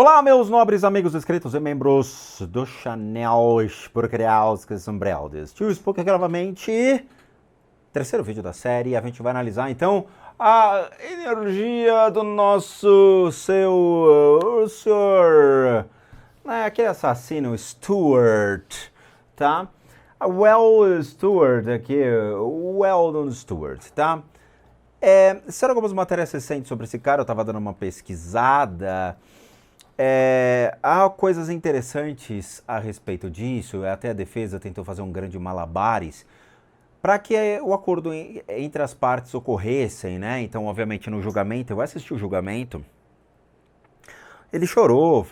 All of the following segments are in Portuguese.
Olá, meus nobres amigos inscritos e membros do Chanel Espurcriaus que Sombreldes. Tio Spook aqui novamente. Terceiro vídeo da série. A gente vai analisar então a energia do nosso o senhor, né, aquele assassino Stewart, tá? A Well Stewart aqui, Weldon Stewart, tá? Serão algumas matérias recentes sobre esse cara, eu tava dando uma pesquisada. Há coisas interessantes a respeito disso, até a defesa tentou fazer um grande malabares para que o acordo entre as partes ocorressem, né? Então, obviamente, no julgamento, eu assisti o julgamento, ele chorou,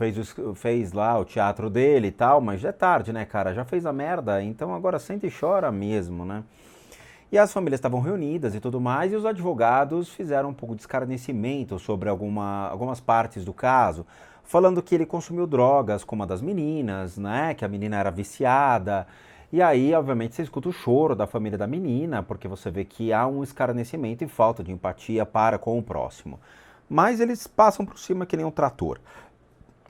fez lá o teatro dele e tal, mas já é tarde, né, cara? Já fez a merda, então agora senta e chora mesmo, né? E as famílias estavam reunidas e tudo mais, e os advogados fizeram um pouco de escarnecimento sobre algumas partes do caso, falando que ele consumiu drogas com uma das meninas, né, que a menina era viciada. E aí, obviamente, você escuta o choro da família da menina, porque você vê que há um escarnecimento e falta de empatia para com o próximo. Mas eles passam por cima que nem um trator.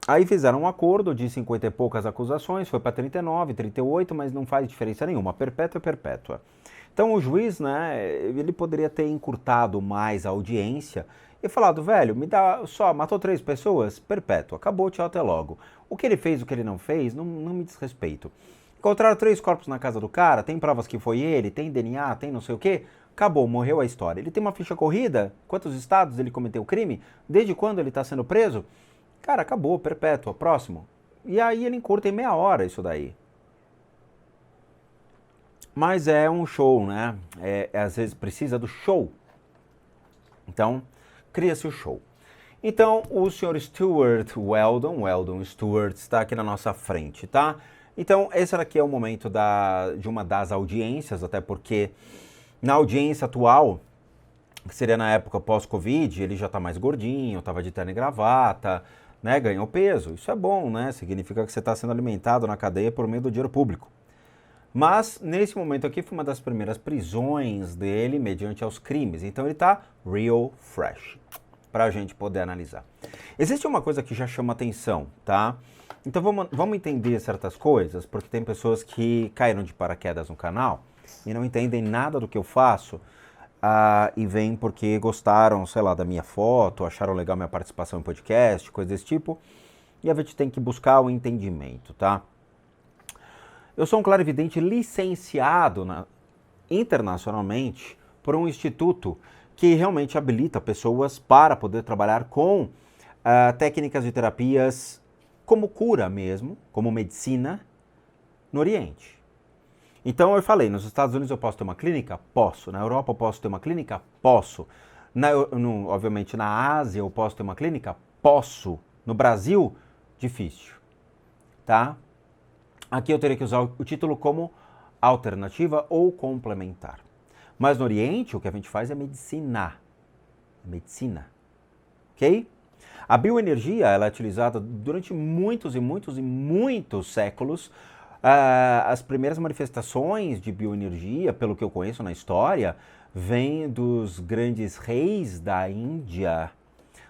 Aí fizeram um acordo de 50 e poucas acusações, foi para 39, 38, mas não faz diferença nenhuma, perpétua é perpétua. Então o juiz, né, ele poderia ter encurtado mais a audiência e falado, velho, me dá só, matou 3 pessoas? Perpétua, acabou, tchau, até logo. O que ele fez, o que ele não fez, não me diz respeito. Encontraram 3 corpos na casa do cara, tem provas que foi ele, tem DNA, tem não sei o quê, acabou, morreu a história. Ele tem uma ficha corrida? Quantos estados ele cometeu o crime? Desde quando ele está sendo preso? Cara, acabou, perpétua, próximo. E aí ele encurta em meia hora isso daí. Mas é um show, né? Às vezes precisa do show. Então, cria-se o show. Então, o Sr. Stewart Weldon Stewart, está aqui na nossa frente, tá? Então, esse aqui é o momento de uma das audiências, até porque na audiência atual, que seria na época pós-Covid, ele já tá mais gordinho, tava de terno e gravata, né? Ganhou peso. Isso é bom, né? Significa que você está sendo alimentado na cadeia por meio do dinheiro público. Mas, nesse momento aqui, foi uma das primeiras prisões dele mediante aos crimes. Então, ele tá real fresh, pra gente poder analisar. Existe uma coisa que já chama atenção, tá? Então, vamos entender certas coisas, porque tem pessoas que caíram de paraquedas no canal e não entendem nada do que eu faço e vêm porque gostaram, sei lá, da minha foto, acharam legal minha participação em podcast, coisa desse tipo. E a gente tem que buscar o entendimento, tá? Eu sou um clarividente licenciado internacionalmente por um instituto que realmente habilita pessoas para poder trabalhar com técnicas de terapias como cura mesmo, como medicina, no Oriente. Então eu falei, nos Estados Unidos eu posso ter uma clínica? Posso. Na Europa eu posso ter uma clínica? Posso. Obviamente na Ásia eu posso ter uma clínica? Posso. No Brasil? Difícil. Tá? Aqui eu teria que usar o título como alternativa ou complementar. Mas no Oriente, o que a gente faz é medicina. Medicina. Ok? A bioenergia ela é utilizada durante muitos e muitos e muitos séculos. As primeiras manifestações de bioenergia, pelo que eu conheço na história, vêm dos grandes reis da Índia,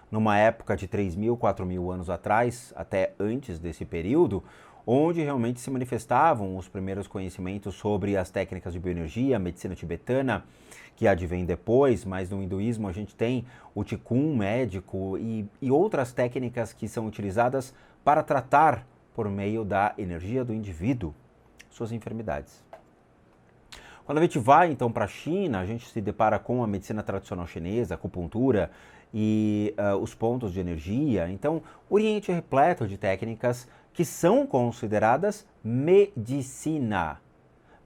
numa época de 3.000, 4.000 anos atrás, até antes desse período, onde realmente se manifestavam os primeiros conhecimentos sobre as técnicas de bioenergia, a medicina tibetana, que advém depois, mas no hinduísmo a gente tem o Qigong médico e outras técnicas que são utilizadas para tratar, por meio da energia do indivíduo, suas enfermidades. Quando a gente vai então para a China, a gente se depara com a medicina tradicional chinesa, a acupuntura e os pontos de energia. Então, o Oriente é repleto de técnicas que são consideradas medicina.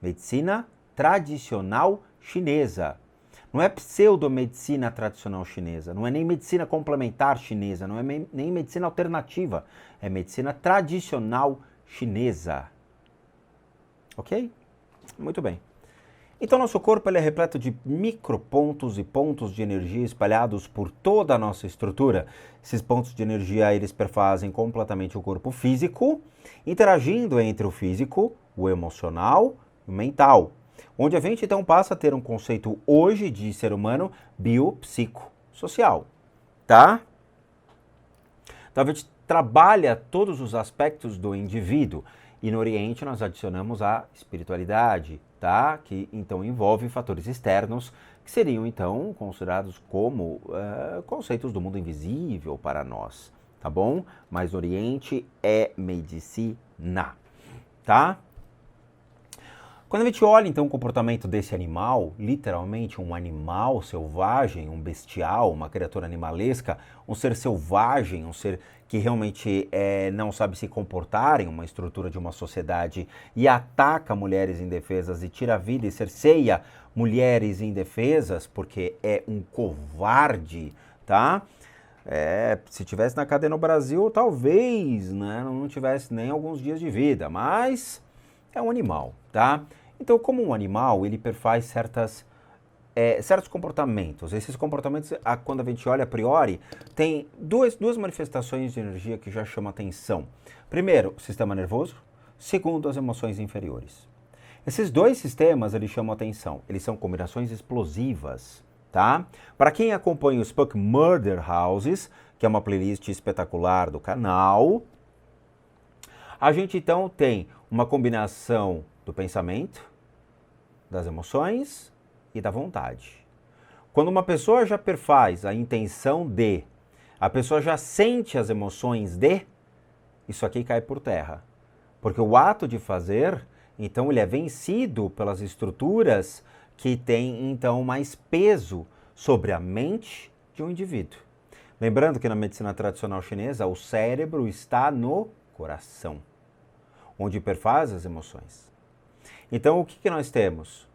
Medicina tradicional chinesa. Não é pseudomedicina tradicional chinesa, não é nem medicina complementar chinesa, não é nem medicina alternativa, é medicina tradicional chinesa. Ok? Muito bem. Então, nosso corpo ele é repleto de micropontos e pontos de energia espalhados por toda a nossa estrutura. Esses pontos de energia, eles perfazem completamente o corpo físico, interagindo entre o físico, o emocional e o mental. Onde a gente, então, passa a ter um conceito hoje de ser humano biopsicossocial, tá? Então, a gente trabalha todos os aspectos do indivíduo. E no Oriente nós adicionamos a espiritualidade, tá? Que então envolve fatores externos, que seriam então considerados como conceitos do mundo invisível para nós, tá bom? Mas no Oriente é medicina, tá? Quando a gente olha então o comportamento desse animal, literalmente um animal selvagem, um bestial, uma criatura animalesca, um ser selvagem, um ser que realmente não sabe se comportar em uma estrutura de uma sociedade e ataca mulheres indefesas e tira a vida e cerceia mulheres indefesas porque é um covarde, tá? Se tivesse na cadeia no Brasil, talvez, né, não tivesse nem alguns dias de vida, mas é um animal, tá? Então, como um animal, ele perfaz certos comportamentos. Esses comportamentos, quando a gente olha a priori, tem duas manifestações de energia que já chamam atenção. Primeiro, o sistema nervoso. Segundo, as emoções inferiores. Esses dois sistemas, eles chamam atenção. Eles são combinações explosivas, tá? Para quem acompanha o Spook Murder Houses, que é uma playlist espetacular do canal, a gente então tem uma combinação do pensamento, das emoções e da vontade. Quando uma pessoa já perfaz a intenção de, a pessoa já sente as emoções de, isso aqui cai por terra. Porque o ato de fazer, então ele é vencido pelas estruturas que têm então mais peso sobre a mente de um indivíduo. Lembrando que na medicina tradicional chinesa, o cérebro está no coração, onde perfaz as emoções. Então, o que nós temos?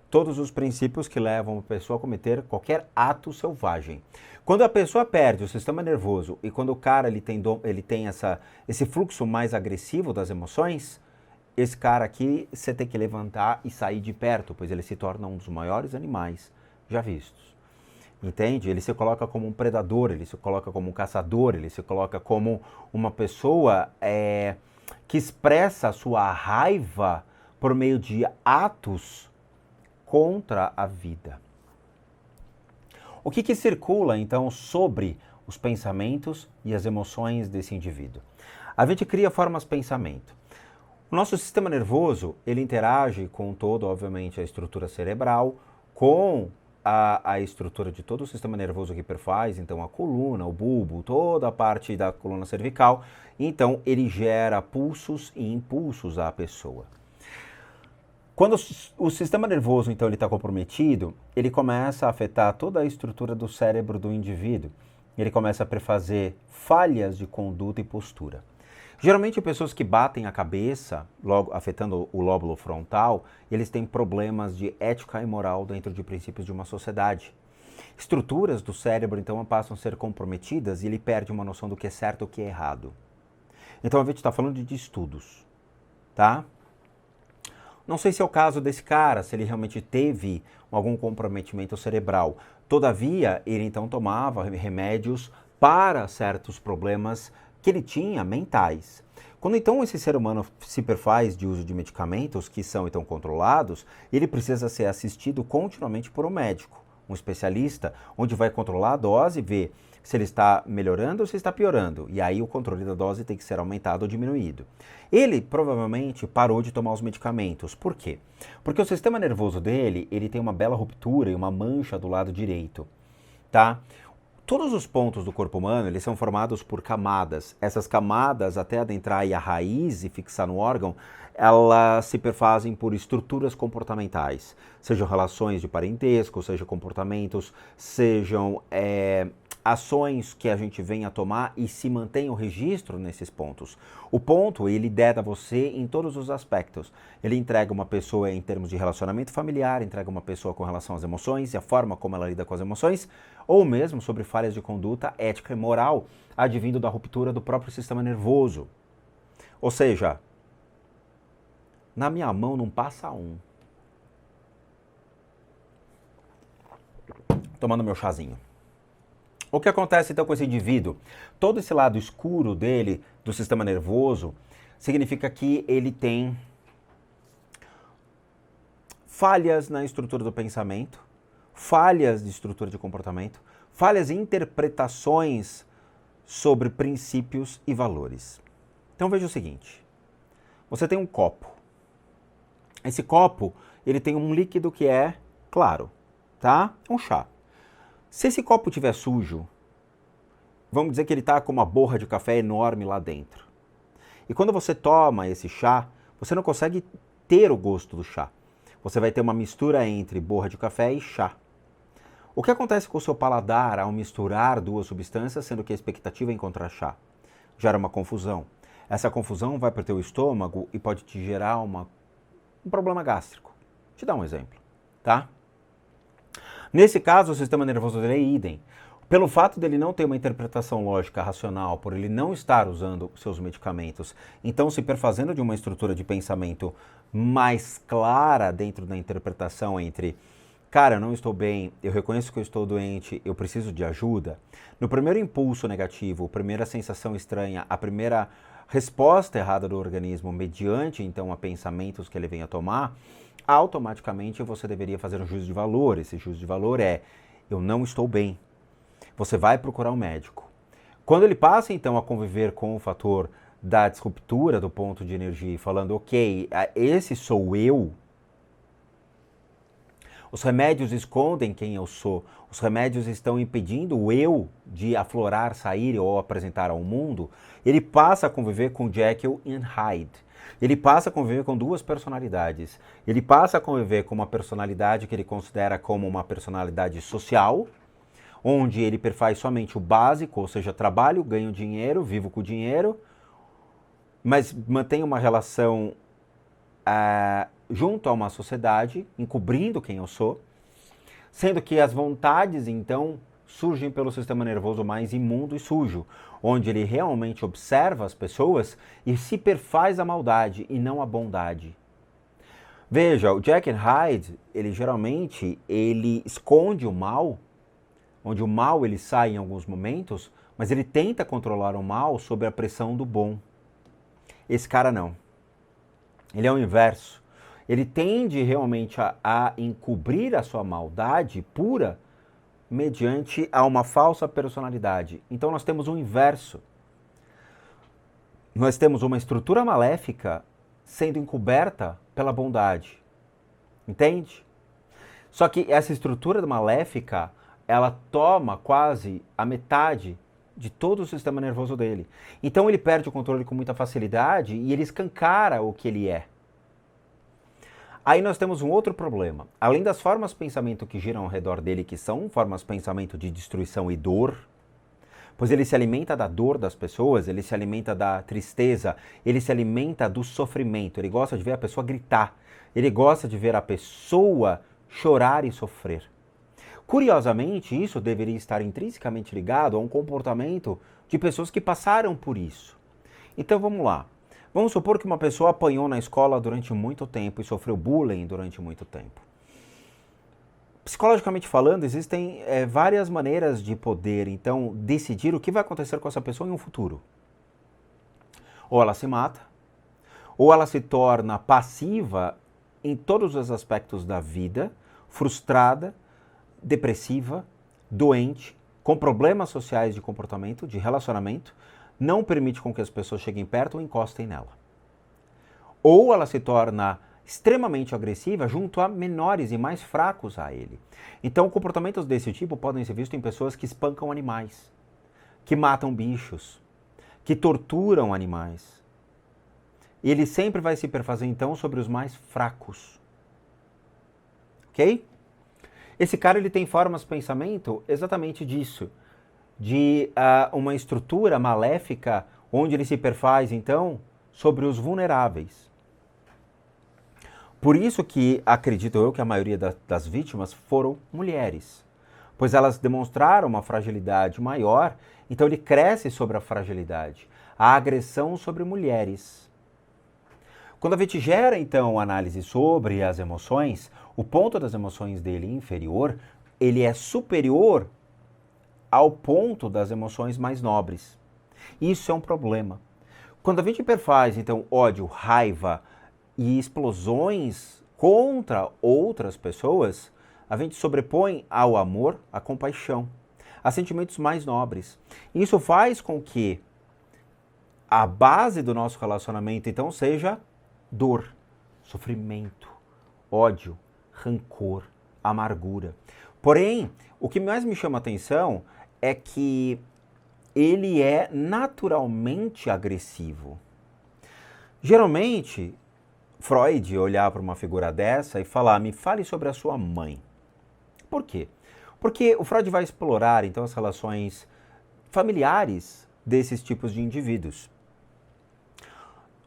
Todos os princípios que levam a pessoa a cometer qualquer ato selvagem. Quando a pessoa perde o sistema nervoso e quando o cara ele tem esse fluxo mais agressivo das emoções, esse cara aqui você tem que levantar e sair de perto, pois ele se torna um dos maiores animais já vistos. Entende? Ele se coloca como um predador, ele se coloca como um caçador, ele se coloca como uma pessoa que expressa a sua raiva por meio de atos contra a vida. O que circula, então, sobre os pensamentos e as emoções desse indivíduo? A gente cria formas de pensamento. O nosso sistema nervoso, ele interage com todo, obviamente, a estrutura cerebral, com a estrutura de todo o sistema nervoso que perfaz, então a coluna, o bulbo, toda a parte da coluna cervical. Então, ele gera pulsos e impulsos à pessoa. Quando o sistema nervoso, então, ele está comprometido, ele começa a afetar toda a estrutura do cérebro do indivíduo. Ele começa a prefazer falhas de conduta e postura. Geralmente, pessoas que batem a cabeça, logo afetando o lóbulo frontal, eles têm problemas de ética e moral dentro de princípios de uma sociedade. Estruturas do cérebro, então, passam a ser comprometidas e ele perde uma noção do que é certo e o que é errado. Então, a gente está falando de estudos, tá? Não sei se é o caso desse cara, se ele realmente teve algum comprometimento cerebral. Todavia, ele então tomava remédios para certos problemas que ele tinha mentais. Quando então esse ser humano se perfaz de uso de medicamentos que são então controlados, ele precisa ser assistido continuamente por um médico, um especialista, onde vai controlar a dose e ver se ele está melhorando ou se está piorando. E aí o controle da dose tem que ser aumentado ou diminuído. Ele provavelmente parou de tomar os medicamentos. Por quê? Porque o sistema nervoso dele, ele tem uma bela ruptura e uma mancha do lado direito, tá? Todos os pontos do corpo humano, eles são formados por camadas. Essas camadas, até adentrar aí a raiz e fixar no órgão, elas se perfazem por estruturas comportamentais. Sejam relações de parentesco, sejam comportamentos, sejam ações que a gente vem a tomar e se mantém o registro nesses pontos. O ponto, ele lidera você em todos os aspectos. Ele entrega uma pessoa em termos de relacionamento familiar, entrega uma pessoa com relação às emoções e a forma como ela lida com as emoções, ou mesmo sobre falhas de conduta ética e moral, advindo da ruptura do próprio sistema nervoso. Ou seja, na minha mão não passa um. Tomando meu chazinho. O que acontece então com esse indivíduo? Todo esse lado escuro dele, do sistema nervoso, significa que ele tem falhas na estrutura do pensamento, falhas de estrutura de comportamento, falhas em interpretações sobre princípios e valores. Então veja o seguinte, você tem um copo. Esse copo, ele tem um líquido que é claro, tá? É um chá. Se esse copo estiver sujo, vamos dizer que ele está com uma borra de café enorme lá dentro. E quando você toma esse chá, você não consegue ter o gosto do chá. Você vai ter uma mistura entre borra de café e chá. O que acontece com o seu paladar ao misturar duas substâncias, sendo que a expectativa é encontrar chá? Gera uma confusão. Essa confusão vai para o teu estômago e pode te gerar um problema gástrico. Vou te dar um exemplo, tá? Nesse caso, o sistema nervoso dele é idem. Pelo fato dele não ter uma interpretação lógica racional, por ele não estar usando seus medicamentos, então se perfazendo de uma estrutura de pensamento mais clara dentro da interpretação entre cara, eu não estou bem, eu reconheço que eu estou doente, eu preciso de ajuda. No primeiro impulso negativo, a primeira sensação estranha, a primeira resposta errada do organismo, mediante então a pensamentos que ele venha tomar, automaticamente você deveria fazer um juízo de valor. Esse juízo de valor é, eu não estou bem. Você vai procurar um médico. Quando ele passa então a conviver com o fator da disruptura do ponto de energia, falando, ok, esse sou eu, os remédios escondem quem eu sou, os remédios estão impedindo o eu de aflorar, sair ou apresentar ao mundo, ele passa a conviver com Jekyll e Hyde. Ele passa a conviver com duas personalidades. Ele passa a conviver com uma personalidade que ele considera como uma personalidade social, onde ele perfaz somente o básico, ou seja, trabalho, ganho dinheiro, vivo com dinheiro, mas mantém uma relação junto a uma sociedade, encobrindo quem eu sou, sendo que as vontades, então, surgem pelo sistema nervoso mais imundo e sujo, onde ele realmente observa as pessoas e se perfaz a maldade e não a bondade. Veja, o Jekyll Hyde, ele geralmente esconde o mal, onde o mal ele sai em alguns momentos, mas ele tenta controlar o mal sob a pressão do bom. Esse cara não. Ele é o inverso. Ele tende realmente a encobrir a sua maldade pura mediante a uma falsa personalidade. Então nós temos o inverso. Nós temos uma estrutura maléfica sendo encoberta pela bondade. Entende? Só que essa estrutura maléfica, ela toma quase a metade de todo o sistema nervoso dele. Então ele perde o controle com muita facilidade e ele escancara o que ele é. Aí nós temos um outro problema. Além das formas de pensamento que giram ao redor dele, que são formas de pensamento de destruição e dor, pois ele se alimenta da dor das pessoas, ele se alimenta da tristeza, ele se alimenta do sofrimento, ele gosta de ver a pessoa gritar, ele gosta de ver a pessoa chorar e sofrer. Curiosamente, isso deveria estar intrinsecamente ligado a um comportamento de pessoas que passaram por isso. Então vamos lá. Vamos supor que uma pessoa apanhou na escola durante muito tempo e sofreu bullying durante muito tempo. Psicologicamente falando, existem várias maneiras de poder, então, decidir o que vai acontecer com essa pessoa em um futuro. Ou ela se mata, ou ela se torna passiva em todos os aspectos da vida, frustrada, depressiva, doente, com problemas sociais de comportamento, de relacionamento, não permite com que as pessoas cheguem perto ou encostem nela. Ou ela se torna extremamente agressiva junto a menores e mais fracos a ele. Então, comportamentos desse tipo podem ser vistos em pessoas que espancam animais, que matam bichos, que torturam animais. Ele sempre vai se perfazer, então, sobre os mais fracos. Ok? Esse cara ele tem formas de pensamento exatamente disso, de uma estrutura maléfica onde ele se perfaz, então, sobre os vulneráveis. Por isso que acredito eu que a maioria das vítimas foram mulheres, pois elas demonstraram uma fragilidade maior, então ele cresce sobre a fragilidade, a agressão sobre mulheres. Quando a gente gera, então, análise sobre as emoções, o ponto das emoções dele inferior, ele é superior ao ponto das emoções mais nobres. Isso é um problema. Quando a gente perfaz, então, ódio, raiva e explosões contra outras pessoas, a gente sobrepõe ao amor a compaixão. a sentimentos mais nobres. Isso faz com que a base do nosso relacionamento, então, seja dor, sofrimento, ódio, rancor, amargura. Porém, o que mais me chama a atenção é que ele é naturalmente agressivo. Geralmente, Freud olhar para uma figura dessa e falar, me fale sobre a sua mãe. Por quê? Porque o Freud vai explorar, então, as relações familiares desses tipos de indivíduos.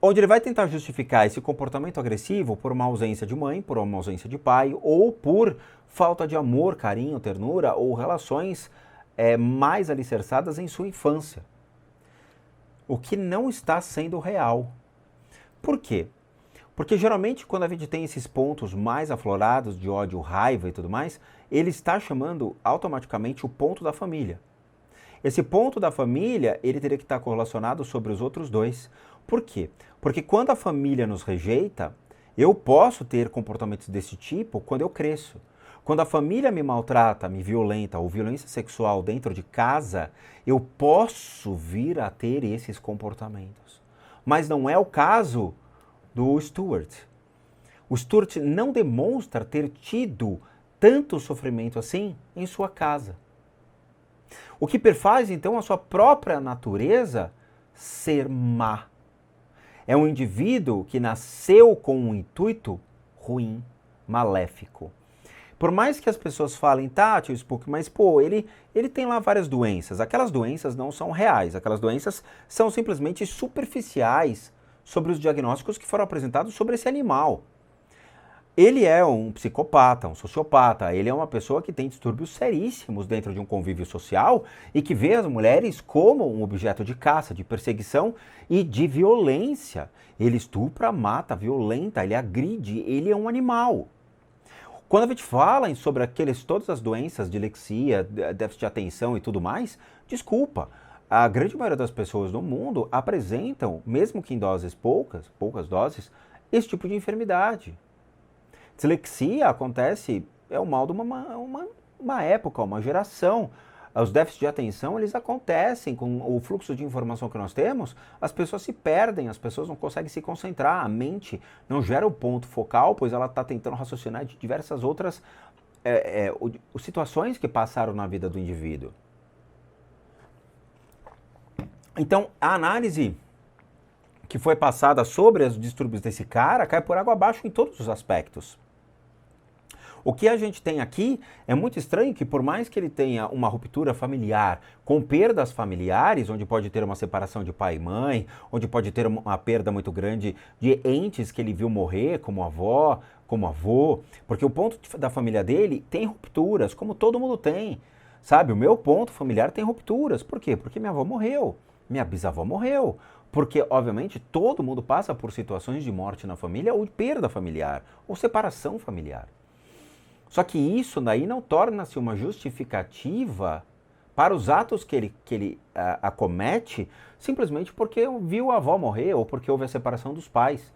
Onde ele vai tentar justificar esse comportamento agressivo por uma ausência de mãe, por uma ausência de pai, ou por falta de amor, carinho, ternura, ou relações mais alicerçadas em sua infância. O que não está sendo real. Por quê? Porque geralmente quando a gente tem esses pontos mais aflorados de ódio, raiva e tudo mais, ele está chamando automaticamente o ponto da família. Esse ponto da família, ele teria que estar correlacionado sobre os outros dois. Por quê? Porque quando a família nos rejeita, eu posso ter comportamentos desse tipo quando eu cresço. Quando a família me maltrata, me violenta ou violência sexual dentro de casa, eu posso vir a ter esses comportamentos. Mas não é o caso do Stuart. O Stuart não demonstra ter tido tanto sofrimento assim em sua casa. O que perfaz, então, a sua própria natureza ser má. É um indivíduo que nasceu com um intuito ruim, maléfico. Por mais que as pessoas falem, tá, tio Spook, mas pô, ele tem lá várias doenças. Aquelas doenças não são reais, aquelas doenças são simplesmente superficiais sobre os diagnósticos que foram apresentados sobre esse animal. Ele é um psicopata, um sociopata, ele é uma pessoa que tem distúrbios seríssimos dentro de um convívio social e que vê as mulheres como um objeto de caça, de perseguição e de violência. Ele estupra, mata, violenta, ele agride, ele é um animal. Quando a gente fala sobre todas as doenças, dilexia, déficit de atenção e tudo mais, desculpa, a grande maioria das pessoas no mundo apresentam, mesmo que em doses poucas doses, esse tipo de enfermidade. Dislexia acontece, é o mal de uma época, uma geração. Os déficits de atenção, eles acontecem com o fluxo de informação que nós temos, as pessoas se perdem, as pessoas não conseguem se concentrar, a mente não gera o ponto focal, pois ela está tentando raciocinar de diversas outras situações que passaram na vida do indivíduo. Então, a análise que foi passada sobre os distúrbios desse cara cai por água abaixo em todos os aspectos. O que a gente tem aqui é muito estranho que por mais que ele tenha uma ruptura familiar com perdas familiares, onde pode ter uma separação de pai e mãe, onde pode ter uma perda muito grande de entes que ele viu morrer, como avó, como avô, porque o ponto da família dele tem rupturas, como todo mundo tem, sabe? O meu ponto familiar tem rupturas. Por quê? Porque minha avó morreu, minha bisavó morreu, porque, obviamente, todo mundo passa por situações de morte na família ou de perda familiar, ou separação familiar. Só que isso daí não torna-se uma justificativa para os atos que ele acomete simplesmente porque viu a avó morrer ou porque houve a separação dos pais.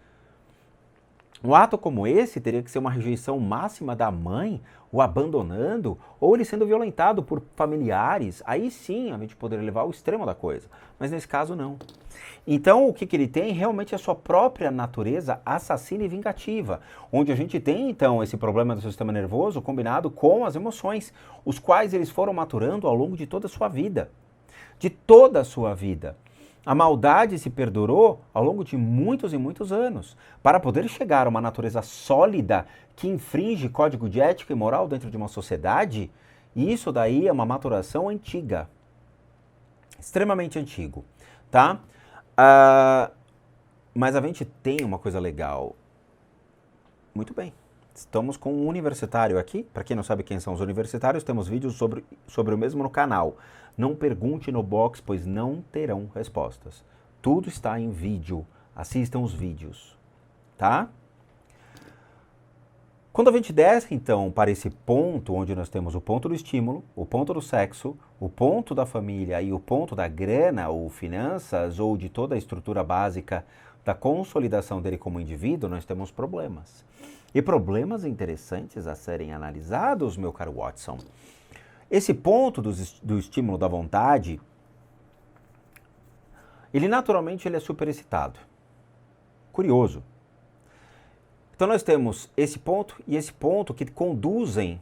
Um ato como esse teria que ser uma rejeição máxima da mãe, o abandonando, ou ele sendo violentado por familiares. Aí sim a gente poderia levar ao extremo da coisa, mas nesse caso não. Então o que ele tem realmente é a sua própria natureza assassina e vingativa, onde a gente tem então esse problema do sistema nervoso combinado com as emoções, os quais eles foram maturando ao longo de toda a sua vida. De toda a sua vida. A maldade se perdurou ao longo de muitos e muitos anos, para poder chegar a uma natureza sólida que infringe código de ética e moral dentro de uma sociedade, e isso daí é uma maturação antiga, extremamente antigo, tá? Mas a gente tem uma coisa legal. Muito bem, estamos com um universitário aqui, para quem não sabe quem são os universitários, temos vídeos sobre o mesmo no canal. Não pergunte no box, pois não terão respostas. Tudo está em vídeo. Assistam os vídeos, tá? Quando a gente desce, então, para esse ponto, onde nós temos o ponto do estímulo, o ponto do sexo, o ponto da família e o ponto da grana, ou finanças, ou de toda a estrutura básica da consolidação dele como indivíduo, nós temos problemas. E problemas interessantes a serem analisados, meu caro Watson. Esse ponto do estímulo da vontade, ele naturalmente ele é superexcitado. Curioso. Então nós temos esse ponto e esse ponto que conduzem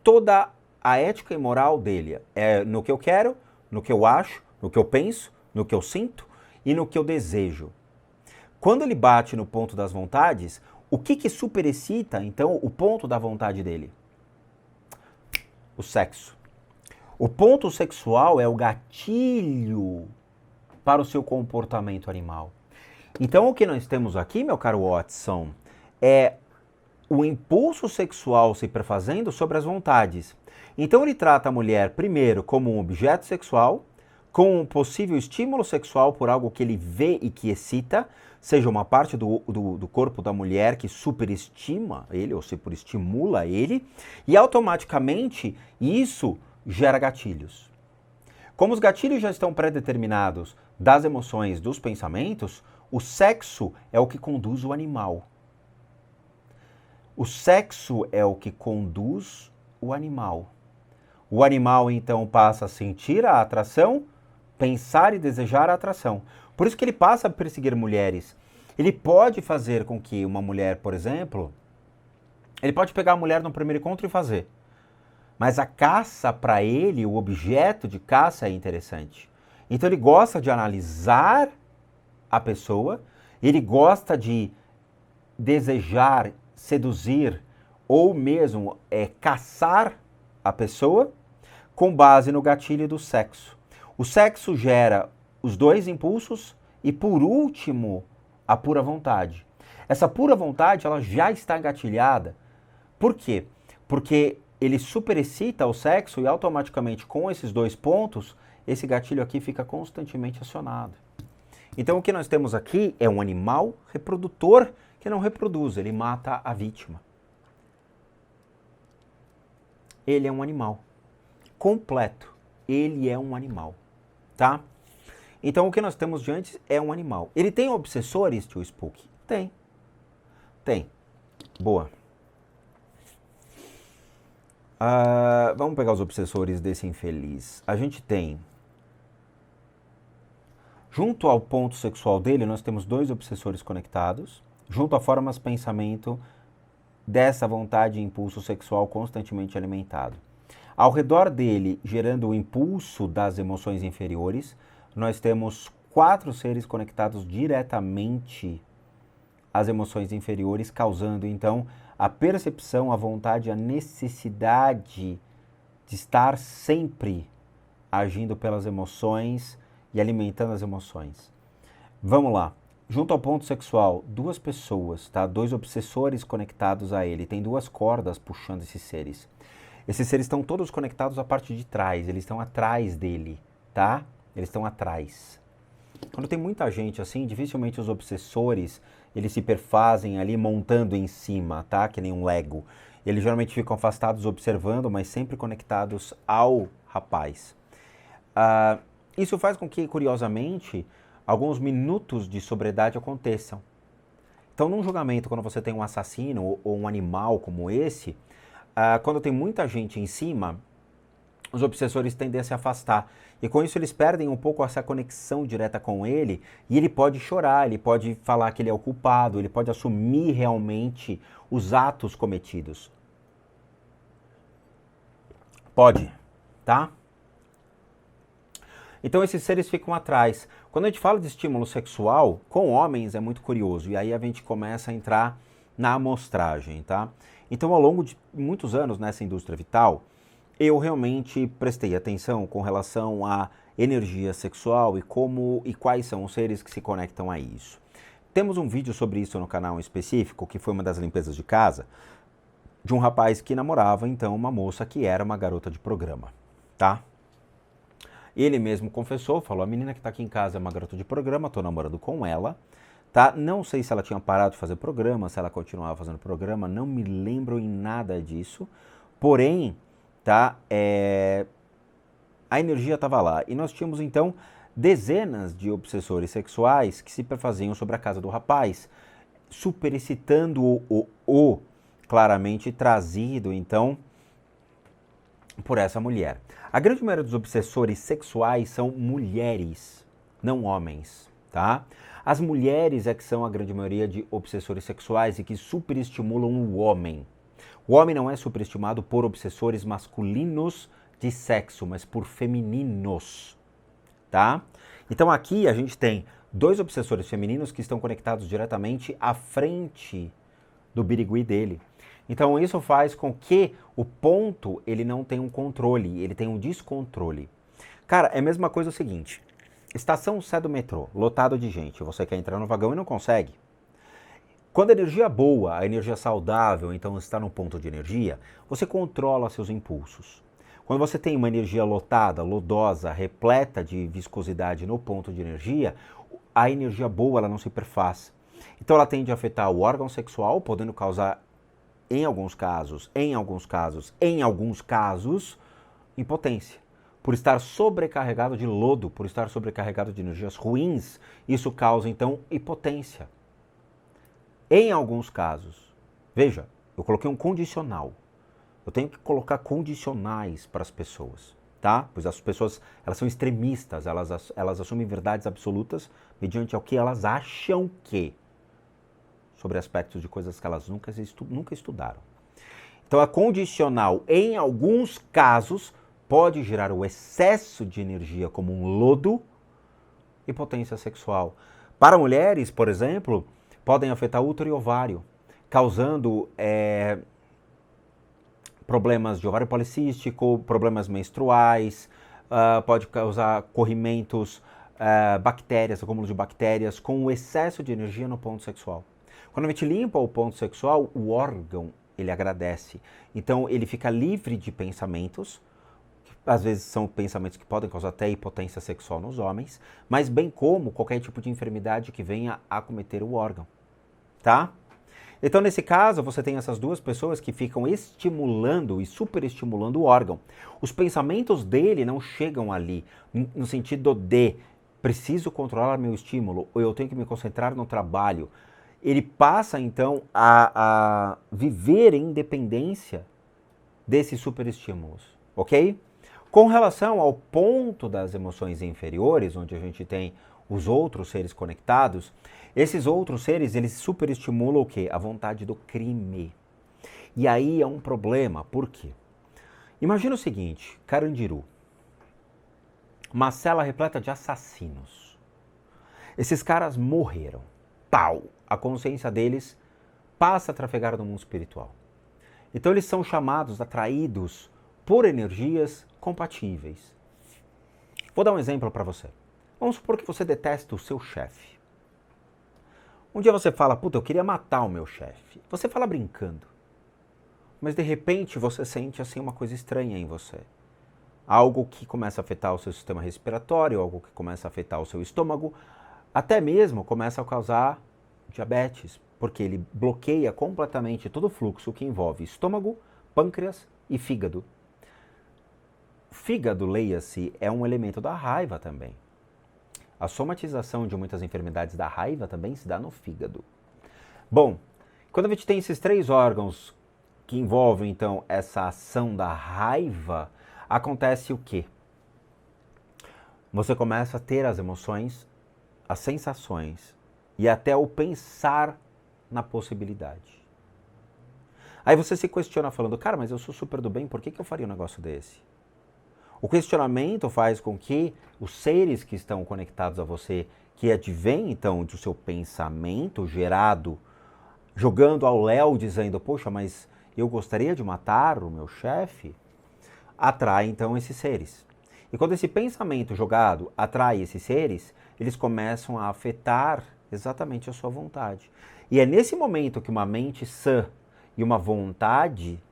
toda a ética e moral dele. É no que eu quero, no que eu acho, no que eu penso, no que eu sinto e no que eu desejo. Quando ele bate no ponto das vontades, o que superexcita, então, o ponto da vontade dele? O sexo. O ponto sexual é o gatilho para o seu comportamento animal. Então, o que nós temos aqui, meu caro Watson, é o impulso sexual se perfazendo sobre as vontades. Então, ele trata a mulher, primeiro, como um objeto sexual, com um possível estímulo sexual por algo que ele vê e que excita, seja uma parte do corpo da mulher que superestima ele ou superestimula ele, e automaticamente isso gera gatilhos. Como os gatilhos já estão pré-determinados das emoções, dos pensamentos, o sexo é o que conduz o animal. O sexo é o que conduz o animal. O animal, então, passa a sentir a atração, pensar e desejar a atração. Por isso que ele passa a perseguir mulheres. Ele pode fazer com que uma mulher, por exemplo, ele pode pegar a mulher no primeiro encontro e fazer. Mas a caça, para ele, o objeto de caça é interessante. Então ele gosta de analisar a pessoa, ele gosta de desejar, seduzir ou mesmo caçar a pessoa com base no gatilho do sexo. O sexo gera os dois impulsos e, por último, a pura vontade. Essa pura vontade ela já está engatilhada. Por quê? Porque ele superexcita o sexo e automaticamente com esses dois pontos, esse gatilho aqui fica constantemente acionado. Então o que nós temos aqui é um animal reprodutor que não reproduz, ele mata a vítima. Ele é um animal completo, ele é um animal, tá? Então o que nós temos diante é um animal. Ele tem obsessores, tio Spook? Tem. Tem. Boa. Vamos pegar os obsessores desse infeliz. A gente tem, junto ao ponto sexual dele, nós temos dois obsessores conectados, junto a formas de pensamento dessa vontade e impulso sexual constantemente alimentado. Ao redor dele, gerando o impulso das emoções inferiores, nós temos 4 seres conectados diretamente às emoções inferiores, causando então a percepção, a vontade, a necessidade de estar sempre agindo pelas emoções e alimentando as emoções. Vamos lá. Junto ao ponto sexual, 2 pessoas, tá? 2 obsessores conectados a ele. Tem 2 cordas puxando esses seres. Esses seres estão todos conectados à parte de trás. Eles estão atrás dele, tá? Eles estão atrás. Quando tem muita gente assim, dificilmente os obsessores, eles se perfazem ali montando em cima, tá? Que nem um Lego. Eles geralmente ficam afastados observando, mas sempre conectados ao rapaz. Isso faz com que, curiosamente, alguns minutos de sobriedade aconteçam. Então, num julgamento, quando você tem um assassino ou um animal como esse, quando tem muita gente em cima, os obsessores tendem a se afastar. E com isso eles perdem um pouco essa conexão direta com ele, e ele pode chorar, ele pode falar que ele é o culpado, ele pode assumir realmente os atos cometidos. Pode, tá? Então esses seres ficam atrás. Quando a gente fala de estímulo sexual, com homens é muito curioso, e aí a gente começa a entrar na amostragem, tá? Então ao longo de muitos anos nessa indústria vital, eu realmente prestei atenção com relação à energia sexual e quais são os seres que se conectam a isso. Temos um vídeo sobre isso no canal específico, que foi uma das limpezas de casa, de um rapaz que namorava, então, uma moça que era uma garota de programa, tá? Ele mesmo confessou, falou, a menina que tá aqui em casa é uma garota de programa, tô namorando com ela, tá? Não sei se ela tinha parado de fazer programa, se ela continuava fazendo programa, não me lembro em nada disso, porém, tá? A energia estava lá. E nós tínhamos, então, dezenas de obsessores sexuais que se perfaziam sobre a casa do rapaz, superexcitando o claramente trazido, então, por essa mulher. A grande maioria dos obsessores sexuais são mulheres, não homens, tá? As mulheres é que são a grande maioria de obsessores sexuais e que superestimulam o homem. O homem não é superestimado por obsessores masculinos de sexo, mas por femininos, tá? Então aqui a gente tem 2 obsessores femininos que estão conectados diretamente à frente do birigui dele. Então isso faz com que o ponto ele não tenha um controle, ele tem um descontrole. Cara, é a mesma coisa o seguinte, estação Sé do metrô, lotado de gente, você quer entrar no vagão e não consegue. Quando a energia é boa, a energia saudável, então está no ponto de energia, você controla seus impulsos. Quando você tem uma energia lotada, lodosa, repleta de viscosidade no ponto de energia, a energia boa ela não se perfaz. Então ela tende a afetar o órgão sexual, podendo causar, em alguns casos, impotência. Por estar sobrecarregado de lodo, por estar sobrecarregado de energias ruins, isso causa então impotência. Em alguns casos, veja, eu coloquei um condicional. Eu tenho que colocar condicionais para as pessoas, tá? Pois as pessoas, elas são extremistas, elas assumem verdades absolutas mediante ao que elas acham que, sobre aspectos de coisas que elas nunca estudaram. Então, a condicional, em alguns casos, pode gerar o excesso de energia como um lodo e potência sexual. Para mulheres, por exemplo, podem afetar útero e ovário, causando problemas de ovário policístico, problemas menstruais, pode causar corrimentos, bactérias, acúmulo de bactérias, com o excesso de energia no ponto sexual. Quando a gente limpa o ponto sexual, o órgão, ele agradece. Então, ele fica livre de pensamentos, às vezes são pensamentos que podem causar até hipotência sexual nos homens, mas bem como qualquer tipo de enfermidade que venha a acometer o órgão, tá? Então, nesse caso, você tem essas 2 pessoas que ficam estimulando e superestimulando o órgão. Os pensamentos dele não chegam ali no sentido de preciso controlar meu estímulo ou eu tenho que me concentrar no trabalho. Ele passa, então, a viver em dependência desses superestímulos, ok? Com relação ao ponto das emoções inferiores, onde a gente tem os outros seres conectados, esses outros seres, eles superestimulam o quê? A vontade do crime. E aí é um problema, por quê? Imagina o seguinte, Carandiru, uma cela repleta de assassinos. Esses caras morreram, tal, a consciência deles passa a trafegar no mundo espiritual. Então eles são chamados, atraídos por energias compatíveis. Vou dar um exemplo para você. Vamos supor que você detesta o seu chefe. Um dia você fala, puta, eu queria matar o meu chefe. Você fala brincando. Mas de repente você sente assim uma coisa estranha em você. Algo que começa a afetar o seu sistema respiratório, algo que começa a afetar o seu estômago, até mesmo começa a causar diabetes, porque ele bloqueia completamente todo o fluxo que envolve estômago, pâncreas e fígado. Fígado, leia-se, é um elemento da raiva também. A somatização de muitas enfermidades da raiva também se dá no fígado. Bom, quando a gente tem esses 3 órgãos que envolvem, então, essa ação da raiva, acontece o quê? Você começa a ter as emoções, as sensações e até o pensar na possibilidade. Aí você se questiona falando, cara, mas eu sou super do bem, por que eu faria um negócio desse? O questionamento faz com que os seres que estão conectados a você, que advém então do seu pensamento gerado, jogando ao léu, dizendo, poxa, mas eu gostaria de matar o meu chefe, atrai então esses seres. E quando esse pensamento jogado atrai esses seres, eles começam a afetar exatamente a sua vontade. E é nesse momento que uma mente sã e uma vontade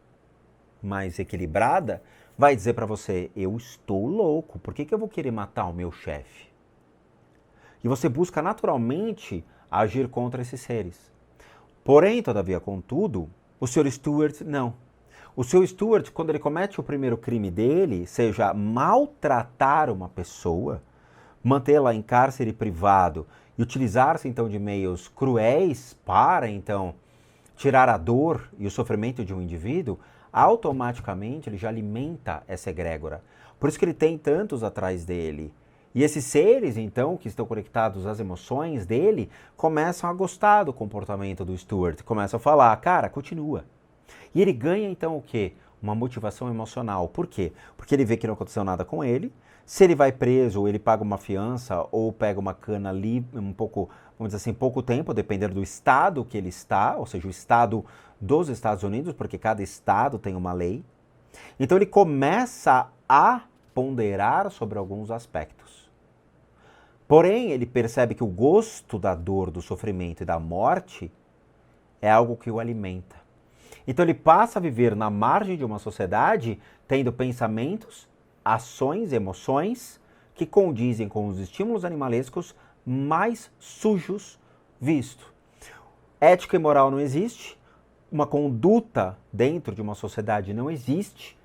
mais equilibrada vai dizer para você, eu estou louco, por que eu vou querer matar o meu chefe? E você busca naturalmente agir contra esses seres. Porém, todavia, contudo, o Sr. Stuart não. O Sr. Stuart, quando ele comete o primeiro crime dele, seja maltratar uma pessoa, mantê-la em cárcere privado e utilizar-se então de meios cruéis para então tirar a dor e o sofrimento de um indivíduo, automaticamente ele já alimenta essa egrégora. Por isso que ele tem tantos atrás dele. E esses seres, então, que estão conectados às emoções dele, começam a gostar do comportamento do Stuart, começam a falar, cara, continua. E ele ganha, então, o quê? Uma motivação emocional. Por quê? Porque ele vê que não aconteceu nada com ele. Se ele vai preso, ou ele paga uma fiança, ou pega uma cana ali, um pouco, vamos dizer assim, pouco tempo, dependendo do estado que ele está, ou seja, o estado dos Estados Unidos, porque cada estado tem uma lei. Então ele começa a ponderar sobre alguns aspectos. Porém, ele percebe que o gosto da dor, do sofrimento e da morte é algo que o alimenta. Então ele passa a viver na margem de uma sociedade tendo pensamentos, ações, emoções que condizem com os estímulos animalescos mais sujos visto. Ética e moral não existe, uma conduta dentro de uma sociedade não existe.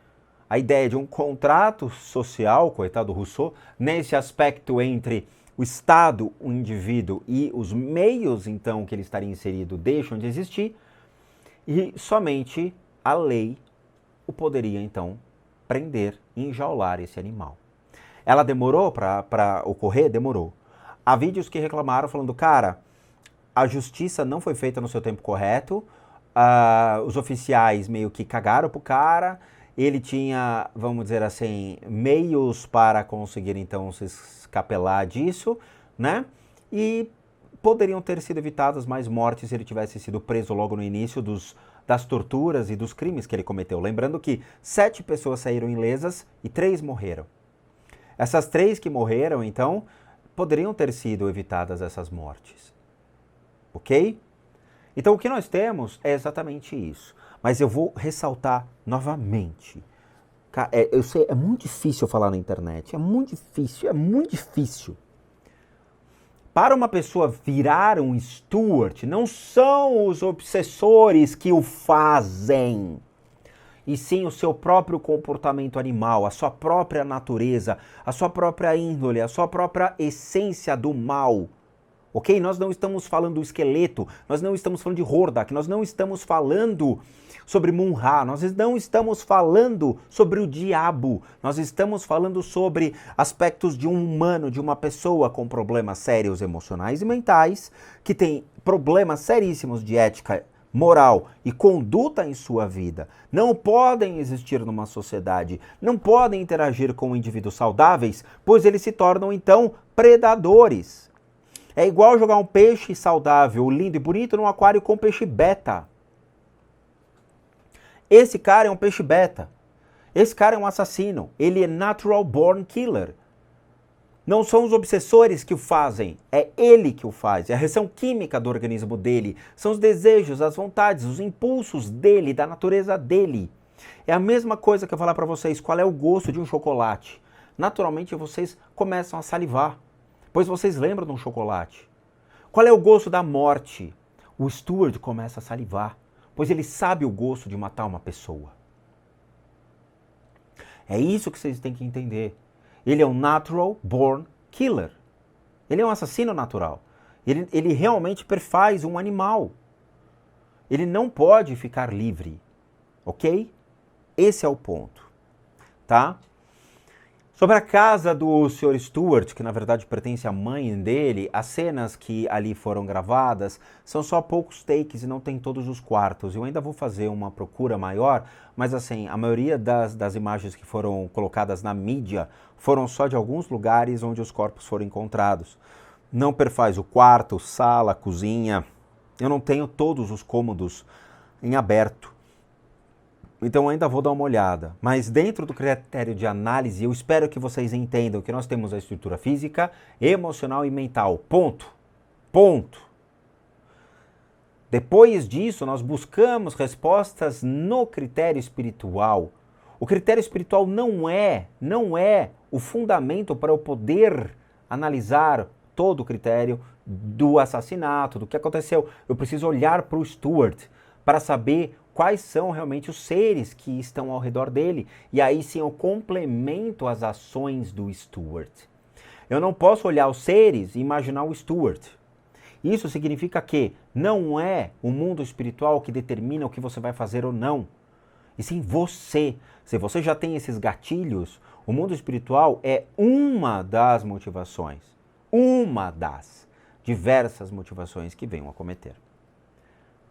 A ideia de um contrato social, coitado do Rousseau, nesse aspecto entre o Estado, o indivíduo e os meios, então, que ele estaria inserido, deixam de existir, e somente a lei o poderia, então, prender e enjaular esse animal. Ela demorou para ocorrer? Demorou. Há vídeos que reclamaram falando, cara, a justiça não foi feita no seu tempo correto, os oficiais meio que cagaram pro cara, ele tinha, vamos dizer assim, meios para conseguir então se escapelar disso, né? E poderiam ter sido evitadas mais mortes se ele tivesse sido preso logo no início das torturas e dos crimes que ele cometeu. Lembrando que 7 pessoas saíram ilesas e 3 morreram. Essas 3 que morreram, então, poderiam ter sido evitadas essas mortes. Ok? Então o que nós temos é exatamente isso. Mas eu vou ressaltar novamente. Eu sei, é muito difícil falar na internet. É muito difícil. Para uma pessoa virar um Stuart, não são os obsessores que o fazem, e sim o seu próprio comportamento animal, a sua própria natureza, a sua própria índole, a sua própria essência do mal. Ok? Nós não estamos falando do esqueleto, nós não estamos falando de Hordak, nós não estamos falando sobre Mun-Ra, nós não estamos falando sobre o diabo, nós estamos falando sobre aspectos de um humano, de uma pessoa com problemas sérios emocionais e mentais, que tem problemas seríssimos de ética, moral e conduta em sua vida. Não podem existir numa sociedade, não podem interagir com indivíduos saudáveis, pois eles se tornam então predadores. É igual jogar um peixe saudável, lindo e bonito, num aquário com peixe beta. Esse cara é um peixe beta. Esse cara é um assassino. Ele é natural born killer. Não são os obsessores que o fazem, é ele que o faz. É a reação química do organismo dele. São os desejos, as vontades, os impulsos dele, da natureza dele. É a mesma coisa que eu falar para vocês, qual é o gosto de um chocolate. Naturalmente vocês começam a salivar. Pois vocês lembram de um chocolate. Qual é o gosto da morte? O Stuart começa a salivar, pois ele sabe o gosto de matar uma pessoa. É isso que vocês têm que entender. Ele é um natural born killer. Ele é um assassino natural. Ele realmente perfaz um animal. Ele não pode ficar livre, ok? Esse é o ponto, tá? Sobre a casa do Sr. Stuart, que na verdade pertence à mãe dele, as cenas que ali foram gravadas são só poucos takes e não tem todos os quartos. Eu ainda vou fazer uma procura maior, mas assim, a maioria das imagens que foram colocadas na mídia foram só de alguns lugares onde os corpos foram encontrados. Não perfaz o quarto, sala, cozinha. Eu não tenho todos os cômodos em aberto. Então ainda vou dar uma olhada, mas dentro do critério de análise, eu espero que vocês entendam que nós temos a estrutura física, emocional e mental, ponto. Depois disso, nós buscamos respostas no critério espiritual. O critério espiritual não é o fundamento para eu poder analisar todo o critério do assassinato, do que aconteceu. Eu preciso olhar para o Stuart para saber quais são realmente os seres que estão ao redor dele. E aí sim eu complemento as ações do Stuart. Eu não posso olhar os seres e imaginar o Stuart. Isso significa que não é o mundo espiritual que determina o que você vai fazer ou não. e sim você. Se você já tem esses gatilhos, o mundo espiritual é uma das motivações, uma das diversas motivações que venham a cometer.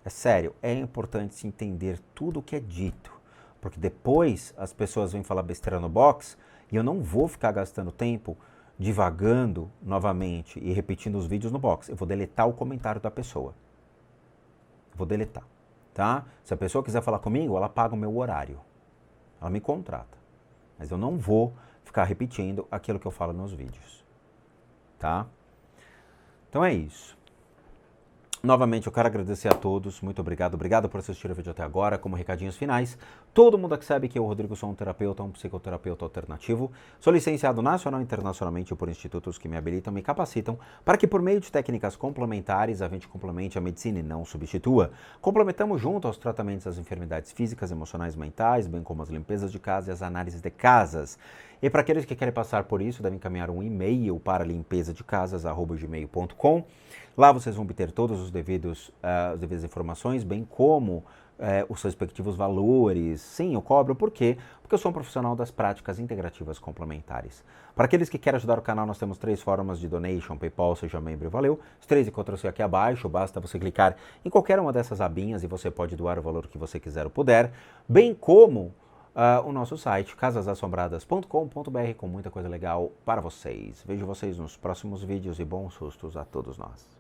É sério, é importante se entender tudo o que é dito, porque depois as pessoas vêm falar besteira no box e eu não vou ficar gastando tempo divagando novamente e repetindo os vídeos no box. Eu vou deletar o comentário da pessoa. Vou deletar, tá? Se a pessoa quiser falar comigo, ela paga o meu horário. Ela me contrata. Mas eu não vou ficar repetindo aquilo que eu falo nos vídeos, tá? Então é isso. Novamente, eu quero agradecer a todos, muito obrigado por assistir o vídeo até agora. Como recadinhos finais, todo mundo que sabe que eu, Rodrigo, sou um terapeuta, um psicoterapeuta alternativo. Sou licenciado nacional e internacionalmente por institutos que me habilitam, me capacitam para que por meio de técnicas complementares a gente complemente a medicina e não substitua. Complementamos junto aos tratamentos das enfermidades físicas, emocionais, mentais, bem como as limpezas de casa e as análises de casas. E para aqueles que querem passar por isso, devem encaminhar um e-mail para limpezadecasas@gmail.com. Lá vocês vão obter todas as devidas informações, bem como os respectivos valores. Sim, eu cobro. Por quê? Porque eu sou um profissional das práticas integrativas complementares. Para aqueles que querem ajudar o canal, nós temos 3 formas de donation: PayPal, Seja Membro e Valeu. Os 3 encontram-se aqui abaixo, basta você clicar em qualquer uma dessas abinhas e você pode doar o valor que você quiser ou puder, bem como o nosso site, casasassombradas.com.br, com muita coisa legal para vocês. Vejo vocês nos próximos vídeos e bons sustos a todos nós.